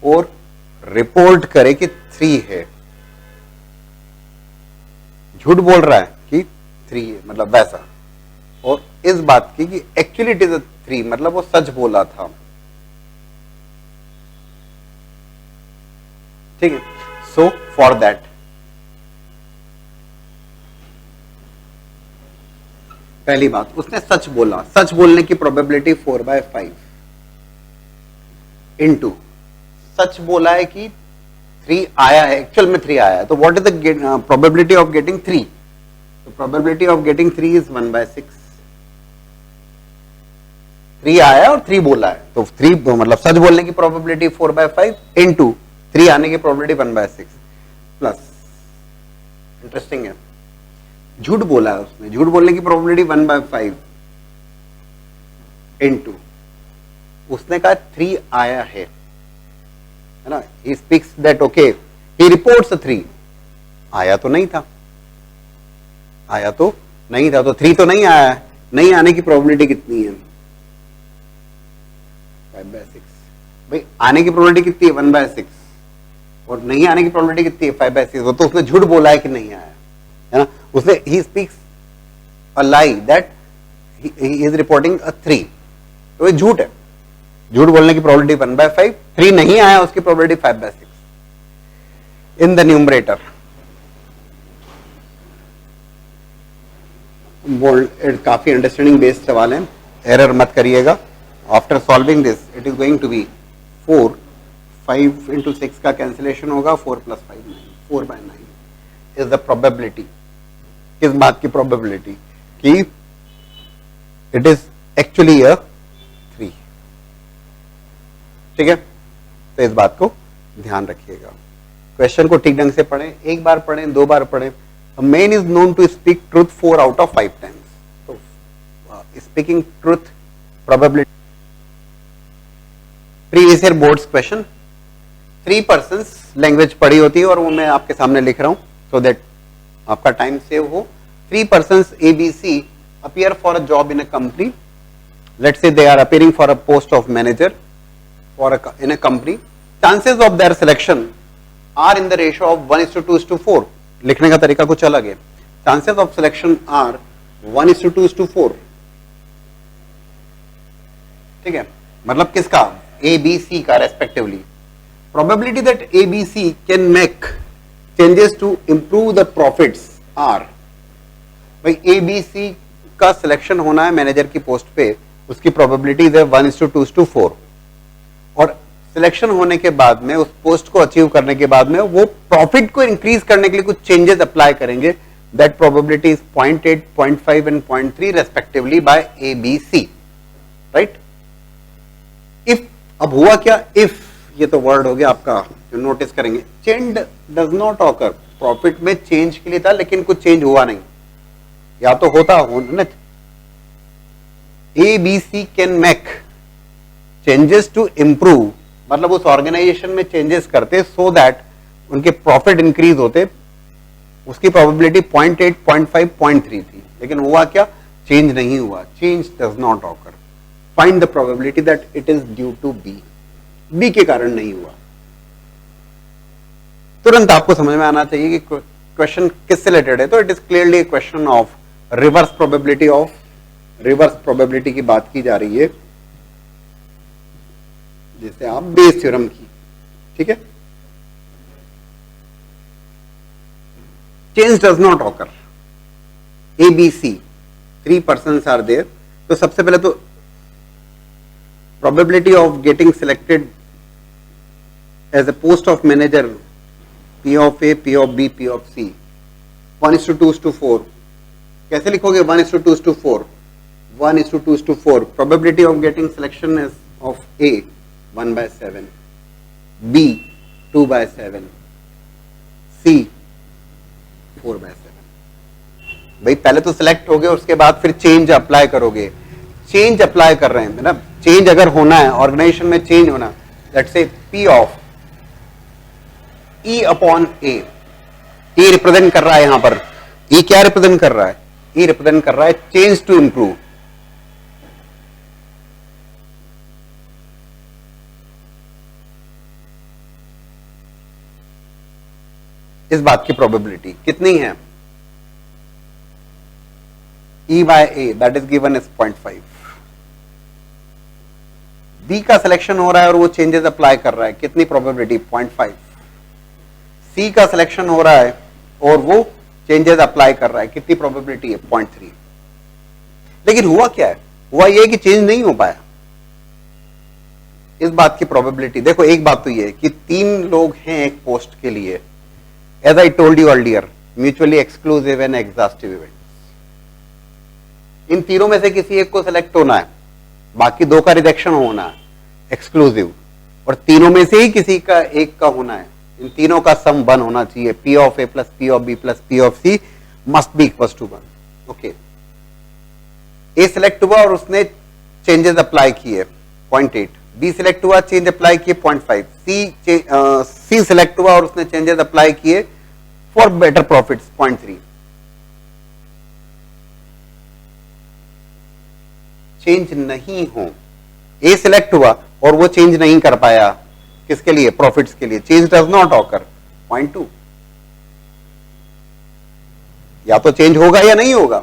और रिपोर्ट करे कि 3 है. झूठ बोल रहा है कि 3 है, मतलब वैसा, और इस बात की कि एक्चुअली इट इज अ 3, मतलब वो सच बोला था. ठीक है. सो फॉर दैट पहली बात, उसने सच बोला. सच बोलने की प्रोबेबिलिटी 4/5 इनटू सच बोला है कि 3 आया है, एक्चुअल में 3 आया है. तो what is the probability of getting 3? तो प्रोबेबिलिटी ऑफ गेटिंग 3 इज 1/6. 3 आया है और 3 बोला है, तो 3 मतलब सच बोलने की प्रोबेबिलिटी 4/5 इनटू 3 आने की प्रोबेबिलिटी 1/6 प्लस. इंटरेस्टिंग है, झूठ बोला है उसने, झूठ बोलने की प्रोबेबिलिटी 1/5 इनटू उसने कहा 3 आया है ना. he speaks that okay, he reports 3. आया तो नहीं था, आया तो नहीं था, तो 3 तो नहीं आया है. नहीं आने की प्रोबेबिलिटी कितनी है? 5/6. भाई आने की प्रोबेबिलिटी कितनी है? 1/6. और नहीं आने की प्रोबेबिलिटी कितनी है? 5/6. वो तो उसने झूठ बोला है कि नहीं आया है ना. उसने he speaks a lie that he is reporting a 3. तो ये झूठ है. झूठ बोलने की प्रोबेबिलिटी 1/5, 3 नहीं आया उसकी प्रोबेबिलिटी 5/6. इन द न्यूमरेटर काफी अंडरस्टैंडिंग बेस्ड सवाल है, एरर मत करिएगा. After solving this it is going to be 4. 5 into 6 का कैंसिलेशन होगा, 4 + 5 9. 4/9 इज द प्रोबेबिलिटी. किस बात की प्रोबेबिलिटी? कि इट इज एक्चुअली अ ठीक है, तो इस बात को ध्यान रखिएगा। क्वेश्चन को ठीक ढंग से पढ़ें, एक बार पढ़ें, दो बार पढ़ें। A man is known to speak truth 4 out of 5 times. So, speaking truth probability. Previous year boards question. 3 persons language पढ़ी होती है और वो मैं आपके सामने लिख रहा हूं so that आपका टाइम सेव हो। 3 persons ABC appear for a job in a company. Let's say they are appearing for a post of manager in a company. Chances of their selection are in the ratio of 1:2:4. लिखने का तरीका कुछ अलग है। Chances of selection are 1:2:4। ठीक है, मतलब किसका? ABC का respectively. Probability that ABC can make changes to improve the profits are, भाई ABC का सिलेक्शन होना है मैनेजर की पोस्ट पे, उसकी प्रोबेबिलिटी है 1:2:4 और सिलेक्शन होने के बाद में उस पोस्ट को अचीव करने के बाद में वो प्रॉफिट को इंक्रीज करने के लिए कुछ चेंजेस अप्लाई करेंगे। That probability is 0.8, 0.5 and 0.3 respectively by ABC, right. If, अब हुआ क्या? इफ, ये तो वर्ड हो गया आपका जो नोटिस करेंगे। Change does not occur, profit में चेंज के लिए था लेकिन कुछ चेंज हुआ नहीं, या तो होता हो ना। ABC can make changes to improve, मतलब उस ऑर्गेनाइजेशन में चेंजेस करते सो दैट उनके प्रॉफिट इंक्रीज होते। उसकी प्रोबेबिलिटी 0.8, 0.5, 0.3 थी, लेकिन हुआ क्या? चेंज नहीं हुआ। Change does not occur. Find the probability that it is due to be के कारण नहीं हुआ। तुरंत आपको समझ में आना चाहिए कि क्वेश्चन किससे रिलेटेड है। तो it is clearly question of reverse probability की बात की जा रही है, जैसे आप बेस थ्योरम की। ठीक है, change does not occur, ABC 3 persons are there. तो सबसे पहले तो probability of getting selected as a post of manager P of A, P of B, P of C 1:2:4। कैसे लिखोगे 1:2:4? 1:2:4। Probability of getting selection is of A 1/7, B 2/7, C 4/7। भाई पहले तो select हो गए, उसके बाद फिर चेंज अप्लाई करोगे। चेंज अप्लाई कर रहे हैं, मतलब चेंज अगर होना है, ऑर्गेनाइजेशन में चेंज होना, let's say P of E upon A। E represent कर रहा है यहां पर, E क्या रिप्रेजेंट कर रहा है? E रिप्रेजेंट कर रहा है चेंज टू इंप्रूव। इस बात की प्रोबेबिलिटी कितनी है? E by A that is given is 0.5। B का सिलेक्शन हो रहा है और वो चेंजेस अप्लाई कर रहा है, कितनी प्रोबेबिलिटी? 0.5। C का सिलेक्शन हो रहा है और वो चेंजेस अप्लाई कर रहा है, कितनी प्रोबेबिलिटी है? 0.3। लेकिन हुआ क्या है? हुआ ये कि चेंज नहीं हो पाया। इस बात की प्रोबेबिलिटी देखो, एक बात तो ये है कि 3 लोग हैं एक पोस्ट के लिए, as I told you earlier, mutually exclusive and exhaustive events. इन तीनों में से किसी एक को सिलेक्ट होना है, बाकी 2 का रिजेक्शन होना है, एक्सक्लूसिव, और तीनों में से ही किसी का एक का होना है। इन तीनों का सम 1 होना चाहिए। P of A plus P of B plus P of C must be equals to 1। Okay, A select हुआ और उसने चेंजेस अप्लाई किए 0.8, B सिलेक्ट हुआ, चेंज अप्लाई किए 0.5, C सिलेक्ट हुआ और उसने चेंजेस अप्लाई किए फॉर बेटर प्रॉफिट्स 0.3। चेंज नहीं हो, A सिलेक्ट हुआ और वो चेंज नहीं कर पाया, किसके लिए? प्रॉफिट्स के लिए। Change does not occur 0.2। या तो चेंज होगा या नहीं होगा।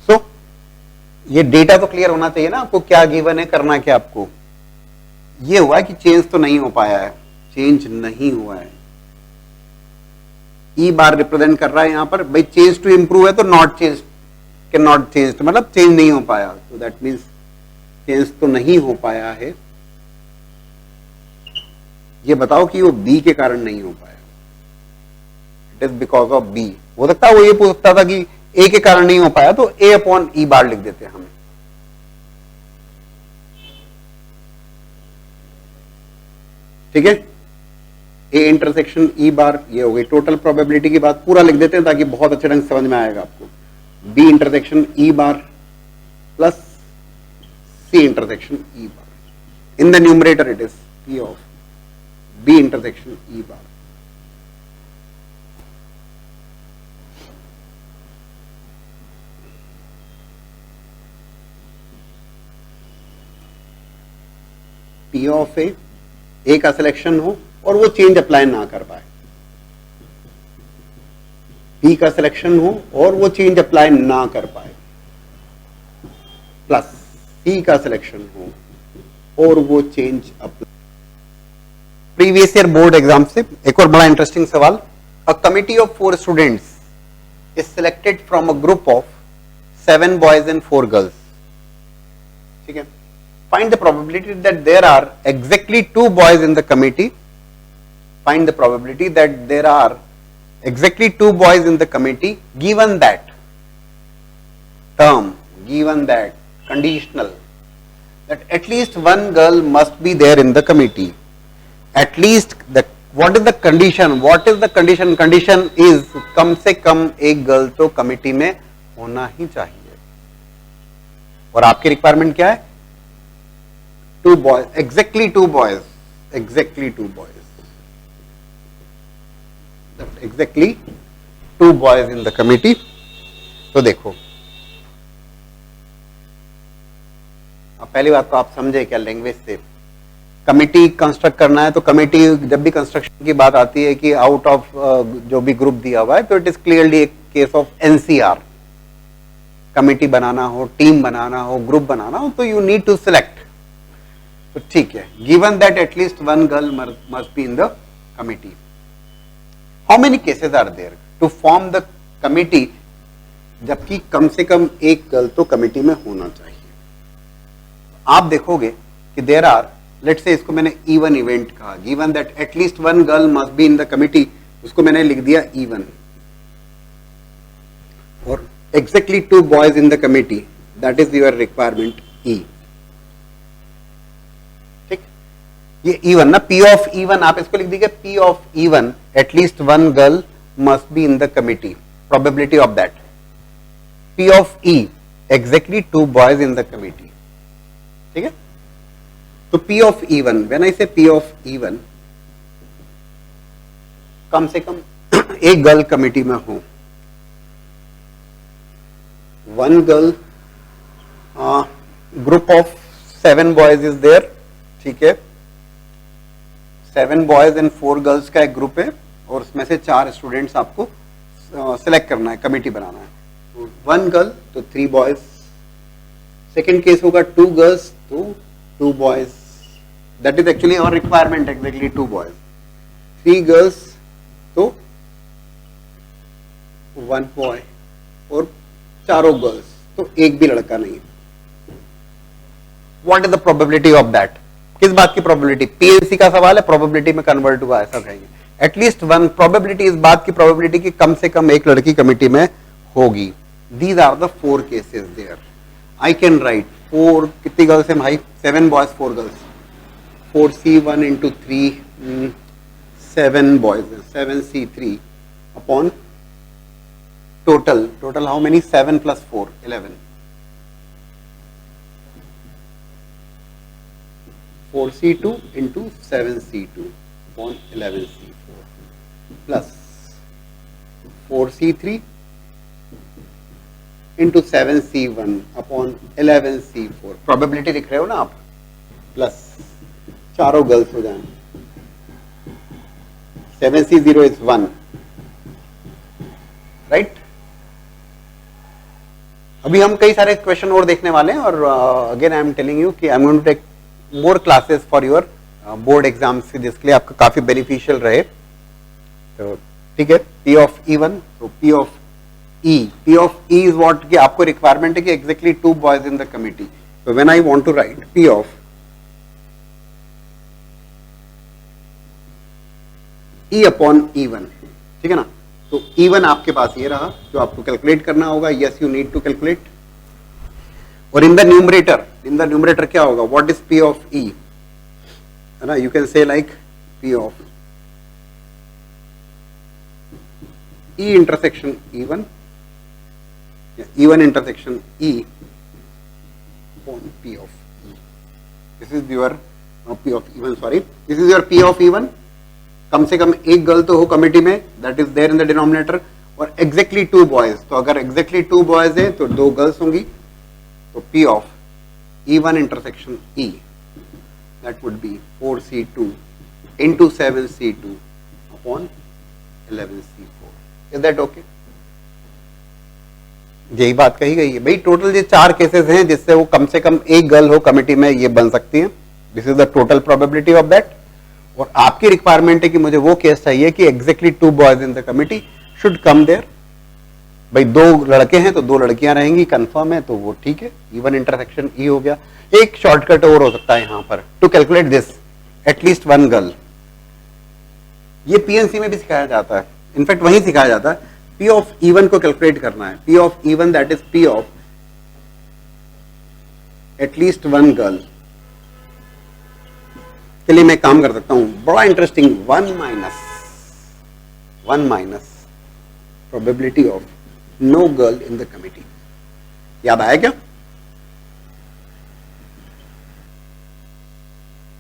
सो ये डेटा तो क्लियर होना चाहिए ना आपको, क्या गिवन है, करना क्या आपको। ये हुआ कि चेंज तो नहीं हो पाया है, चेंज नहीं हुआ है। ई बार रिप्रेजेंट कर रहा है यहां पर, भाई चेंज टू इंप्रूव है तो not change, can not change, मतलब चेंज नहीं हो पाया, तो दैट मीन्स चेंज तो नहीं हो पाया है। ये बताओ कि वो बी के कारण नहीं हो पाया। It is because of B. हो सकता है वो ये पूछ सकता था कि ए के कारण नहीं हो पाया, तो ए अपॉन ई बार लिख देते हैं हमें। ठीक है, ए इंटरसेक्शन ई बार, ये हो गई टोटल प्रोबेबिलिटी की बात। पूरा लिख देते हैं ताकि बहुत अच्छे ढंग से समझ में आएगा आपको। B intersection E bar plus C intersection E bar. In the numerator it is P of B intersection E bar. P of A का सिलेक्शन हो और वो चेंज अप्लाई ना कर पाए, बी का सिलेक्शन हो और वो चेंज अप्लाई ना कर पाए, प्लस सी का सिलेक्शन हो और वो change apply. Previous year board exam से एक और बड़ा इंटरेस्टिंग सवाल। A committee of 4 students is selected from a group of 7 boys and 4 girls. ठीक है, find the probability that there are exactly 2 boys in the committee. Find the probability that there are exactly 2 boys in the committee given that term, given that conditional, that at least one girl must be there in the committee. At least the, what is the condition? What is the condition? Condition is कम से कम एक girl तो committee में होना ही चाहिए। और आपकी requirement क्या है? 2 boys, exactly 2 boys, exactly 2 boys, exactly 2 boys in the committee। तो देखो, अब पहली बात तो आप समझे क्या लैंग्वेज से कमिटी कंस्ट्रक्ट करना है। तो कमिटी जब भी कंस्ट्रक्शन की बात आती है कि आउट ऑफ जो भी ग्रुप दिया हुआ है, तो इट इज क्लियरली एक केस ऑफ एनसीआर। कमिटी बनाना हो, टीम बनाना हो, ग्रुप बनाना हो, तो यू नीड टू सिलेक्ट। तो ठीक है, given that at least one girl must be in the committee. How many cases are there to form the committee, जबकि कम से कम एक गर्ल तो कमिटी में होना चाहिए। आप देखोगे कि देयर आर, लेट्स से इसको मैंने इवन इवेंट कहा, given that at least one girl must be in the committee, उसको मैंने लिख दिया इवन, और exactly 2 boys in the committee, that is your requirement E. ये इवन ना, पी ऑफ इवन आप इसको लिख दीजिए P of even, at least one girl must be in the committee, probability of that. P of E, exactly 2 boys in the committee. ठीक है, तो P of even, when I से P of even, कम से कम एक गर्ल कमिटी में हो, one girl, group of 7 boys is there. ठीक है, 7 बॉयज एंड 4 गर्ल्स का एक ग्रुप है, और उसमें से 4 स्टूडेंट्स आपको सिलेक्ट करना है, कमिटी बनाना है। तो 1 गर्ल तो 3 बॉयज, सेकेंड केस होगा 2 गर्ल्स तो 2 boys, that is actually our requirement, exactly 2 boys. 3 girls तो 1 बॉय, और चारों गर्ल्स तो एक भी लड़का नहीं। What is the probability of that? किस बात की प्रोबेबिलिटी? पीएलसी का सवाल है, प्रोबेबिलिटी में कन्वर्ट हुआ, ऐसा कहेंगे। एटलीस्ट वन, प्रोबेबिलिटी इस बात की प्रोबेबिलिटी कि कम से कम एक लड़की कमिटी में होगी। These are the 4 cases there. I can write 4, कितनी गर्ल्स है भाई? 7 boys 4 girls, 4C1 into 3, 7 boys, 7C3 upon total how many? 7 plus 4, 11. 4C2 into 7C2 upon 11C4 plus 4C3 into 7C1 upon 11C4. Probability लिख रहे हो ना आप? Plus चारों girls हो जाएं, 7C0 is 1, राइट? अभी हम कई सारे क्वेश्चन और देखने वाले हैं, और again I am telling you कि I am going to take more classes for your board exams, जिसके लिए आपका काफी बेनिफिशियल रहे। तो ठीक है, पी ऑफ E1, तो P of E, P of E is what, कि आपको रिक्वायरमेंट है कि exactly 2 boys in the committee. तो when I want to write P of E upon E1, ठीक है ना, तो E1 आपके पास ये रहा जो आपको कैलकुलेट करना होगा. Yes, you need to calculate. और इन द न्यूमरेटर क्या होगा? What is P of E, है ना? You can say like P of E intersection E1, E1 intersection E upon P of E. This is your P of E1, sorry. This is your P of E1. कम से कम एक girl तो हो committee में, that is there in the denominator. और exactly 2 boys, तो अगर एग्जैक्टली 2 बॉयज है तो 2 गर्ल्स होंगी. तो P of E1 intersection E, that would B 4C2 into 7C2 upon 11C4. Is that okay? यही बात कही गई है भाई. टोटल ये 4 केसेस हैं जिससे वो कम से कम एक गर्ल हो कमिटी में, ये बन सकती है. This is the total probability of that. और आपकी रिक्वायरमेंट है कि मुझे वो केस चाहिए कि exactly 2 boys in the committee should come there. भाई 2 लड़के हैं तो 2 लड़कियां रहेंगी, कंफर्म है तो वो ठीक है. E1 इंटरसेक्शन E हो गया. एक शॉर्टकट और हो सकता है यहां पर to calculate this, at least 1 girl. ये पीएनसी में भी सिखाया जाता है, इनफैक्ट वहीं सिखाया जाता है. P ऑफ E1 को कैलकुलेट करना है. P of E1 that is P of at least 1 girl. के लिए मैं काम कर सकता हूं, बड़ा interesting, 1 minus probability of no girl in the committee. याद आया क्या?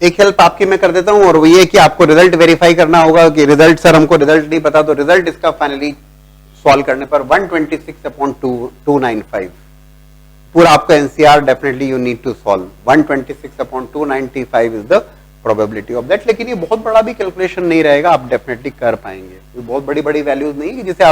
एक हेल्प आपकी मैं कर देता हूं, और वो ये कि आपको रिजल्ट वेरीफाई करना होगा कि रिजल्ट सर हमको रिजल्ट नहीं पता, तो रिजल्ट इसका फाइनली सॉल्व करने पर 126/295 पूरा आपका NCR definitely you need to solve. 126/295 is the probability of that. लेकिन ये बहुत बड़ा भी कैलकुलेशन नहीं रहेगा, आप डेफिनेटली कर पाएंगे. बहुत बड़ी वैल्यूज नहीं है जिसे आप